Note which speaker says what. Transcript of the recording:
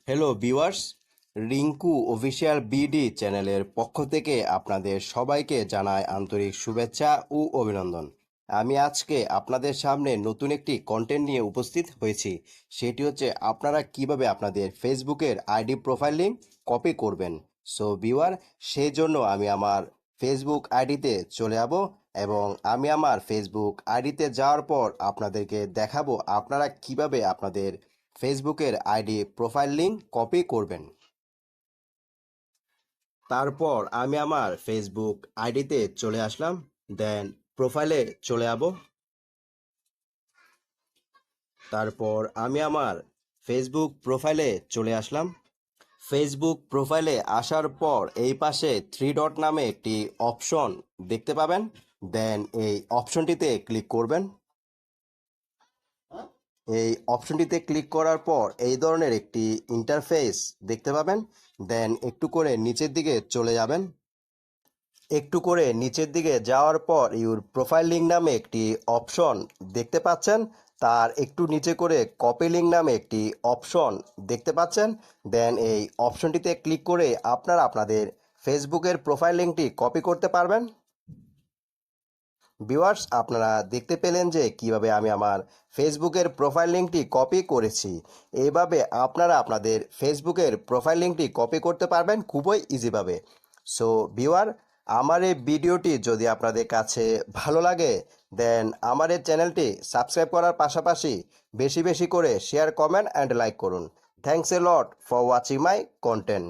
Speaker 1: Hello viewers, Rinku official BD চ্যানেলের পক্ষ থেকে আপনাদের সবাইকে জানাই আন্তরিক শুভেচ্ছা ও অভিনন্দন। আমি আজকে আপনাদের সামনে নতুন একটি কন্টেন্ট নিয়ে উপস্থিত হয়েছি। সেটি হচ্ছে আপনারা কিভাবে আপনাদের ফেসবুকের আইডি প্রোফাইল লিংক কপি করবেন। সো ভিউয়ার, সেই জন্য আমি আমার ফেসবুক আইডিতে চলে যাব এবং আমি আমার ফেসবুক আইডিতে যাওয়ার পর আপনাদেরকে দেখাবো আপনারা কিভাবে আপনাদের ফেসবুকের আইডি প্রোফাইল লিংক কপি করবেন। তারপর আমি আমার ফেসবুক আইডিতে চলে আসলাম, দেন প্রোফাইলে চলে যাব। তারপর আমি আমার ফেসবুক প্রোফাইলে চলে আসলাম। ফেসবুক প্রোফাইলে আসার পর এই পাশে থ্রি ডট নামে একটি অপশন দেখতে পাবেন, দেন এই অপশনটিতে ক্লিক করবেন। এই অপশনটিতে ক্লিক করার পর এই ধরনের একটি ইন্টারফেস দেখতে পাবেন, দেন একটু করে নিচের দিকে চলে যাবেন। একটু করে নিচের দিকে যাওয়ার পর ইউর প্রোফাইল লিঙ্ক নামে একটি অপশন দেখতে পাচ্ছেন, তার একটু নিচে করে কপি লিঙ্ক নামে একটি অপশন দেখতে পাচ্ছেন। দেন এই অপশনটিতে ক্লিক করে আপনারা আপনাদের ফেসবুকের প্রোফাইল লিঙ্কটি কপি করতে পারবেন। ভিউয়ার্স, আপনারা দেখতে পেলেন যে কিভাবে আমি আমার ফেসবুকের প্রোফাইল লিঙ্কটি কপি করেছি। এইভাবে আপনারা আপনাদের ফেসবুকের প্রোফাইল লিঙ্কটি কপি করতে পারবেন খুবই ইজিভাবে। সো ভিউয়ার, আমার এই ভিডিওটি যদি আপনাদের কাছে ভালো লাগে, দেন আমার এই চ্যানেলটি সাবস্ক্রাইব করার পাশাপাশি বেশি বেশি করে শেয়ার, কমেন্ট অ্যান্ড লাইক করুন। Thanks a lot for watching my content.